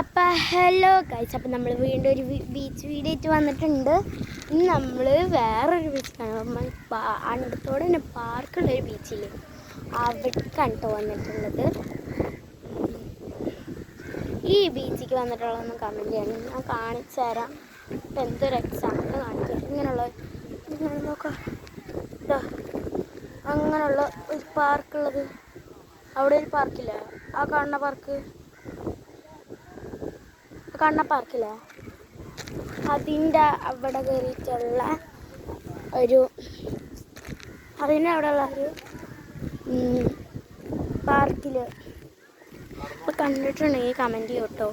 അപ്പം hello guys, അപ്പം നമ്മൾ വീണ്ടും ഒരു ബീച്ച് വീഡിയോ ആയിട്ട് വന്നിട്ടുണ്ട്. ഇന്ന് നമ്മൾ വേറൊരു ബീച്ചിലാണ്. നമ്മൾ അടുത്തോടെ തന്നെ പാർക്കുള്ളൊരു ബീച്ചില്ലേ, അവിടേക്കാണ് കേട്ടോ വന്നിട്ടുള്ളത്. ഈ ബീച്ചിലേക്ക് വന്നിട്ടുള്ളതൊന്നും കമൻറ്റ് ചെയ്യണം, ഞാൻ കാണിച്ചു തരാം. ഇപ്പം എന്തൊരു എക്സാമ്പിൾ കാണിക്കാം. ഇങ്ങനെയുള്ള നോക്കാം, ഇതാ അങ്ങനെയുള്ള ഒരു പാർക്കുള്ളത്. അവിടെ ഒരു പാർക്കില്ല, ആ കാണുന്ന പാർക്കില്ല, അതിൻ്റെ അവിടെ കയറിയിട്ടുള്ള അതിൻ്റെ അവിടെയുള്ള ഒരു പാർക്കിൽ ഇപ്പോൾ കണ്ടിട്ടുണ്ടെങ്കിൽ കമൻറ്റ് ചെയ്യും കേട്ടോ.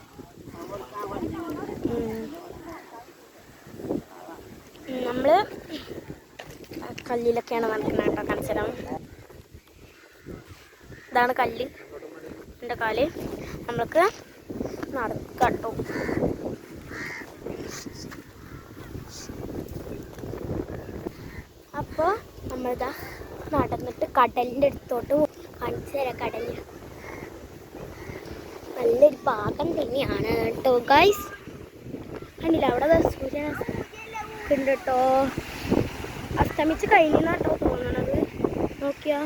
നമ്മൾ കല്ലിലൊക്കെയാണ് നടക്കുന്നത് കേട്ടോ. കാണിച്ചുതരാം. ഇതാണ് കല്ല്, എൻ്റെ കാല്. നമ്മൾക്ക് നടക്കാട്ടോ. അപ്പോൾ നമ്മളിതാ നടന്നിട്ട് കടലിൻ്റെ അടുത്തോട്ട് കാണിച്ചു തരാം. കടലിൽ നല്ലൊരു ഭാഗം തന്നെയാണ് കേട്ടോ ഗൈസ്. കണ്ടില്ല, അവിടെ സൂര്യൻ ഉണ്ട് കേട്ടോ. അസ്തമിച്ച് കഴിഞ്ഞാട്ടോ തോന്നണത്. നോക്കിയാ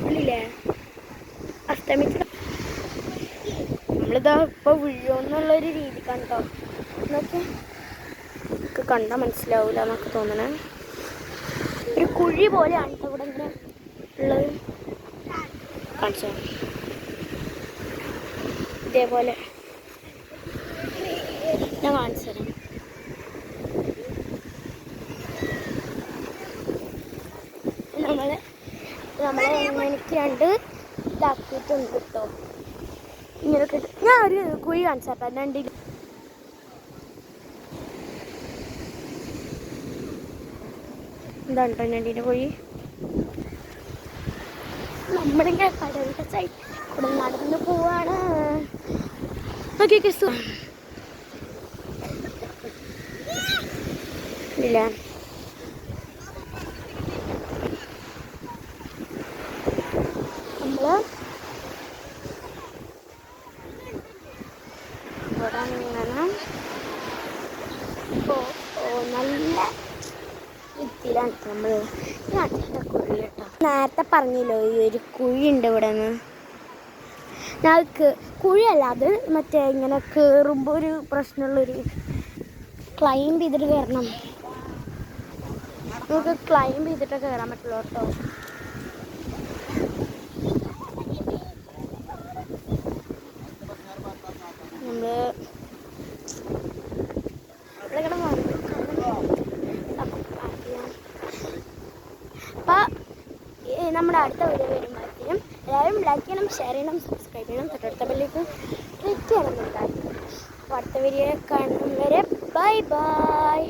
കണ്ടില്ലേ, അസ്തമിച്ച്. നമ്മളിതാ ഇപ്പോൾ വീഴുമെന്നുള്ളൊരു രീതിക്കാണ് കേട്ടോ. എന്നൊക്കെ നമുക്ക് കണ്ടാൽ മനസ്സിലാവില്ല എന്നൊക്കെ തോന്നണേ. ഒരു കുഴി പോലെയാണ് കേട്ടോ ഇവിടെ ഇങ്ങനെ ഉള്ളത്. കാണിച്ചോ, ഇതേപോലെ ഞാൻ കാണിച്ചു തരാം. എനിക്ക് രണ്ട് ഇതാക്കിയിട്ടുണ്ട് കേട്ടോ. ഇങ്ങനെ ഞാൻ ഒരു കുഴി കാണിച്ചു തരാം. രണ്ട് എന്താണ് കേട്ടോ ഞണ്ടിൻ്റെ കുഴി. നമ്മളിങ്ങനെ കടലിൻ്റെ സൈഡ് ഇവിടെ നടന്നു പോവാണ്. ഓക്കെ കിസു ഇല്ല, നമ്മൾ ഇവിടെ ഇങ്ങനെ നല്ല ഇതിലാണ് നമ്മൾ നാട്ടിലെ കുഴി കേട്ടോ. നേരത്തെ പറഞ്ഞല്ലോ ഈ ഒരു കുഴി ഉണ്ട് ഇവിടെ നിന്ന്. ഞങ്ങൾക്ക് കുഴിയല്ല, അത് മറ്റേ ഇങ്ങനെ കയറുമ്പോൾ ഒരു പ്രശ്നമുള്ളൊരു ക്ലൈംബ് ചെയ്തിട്ട് കയറണം. നമുക്ക് ക്ലൈംബ് ചെയ്തിട്ടേ കയറാൻ പറ്റുള്ളൂ കേട്ടോ. അപ്പം നമ്മുടെ അടുത്ത വീഡിയോ വരുമ്പോഴത്തേനും എല്ലാവരും ലൈക്ക് ചെയ്യണം, ഷെയർ ചെയ്യണം, സബ്സ്ക്രൈബ് ചെയ്യണം, തൊട്ടടുത്ത ബെല്ലിലേക്ക് ക്ലിക്ക് ചെയ്യണം. അപ്പോൾ അടുത്ത വീഡിയോ കാണുന്നവരെ ബൈ ബൈ.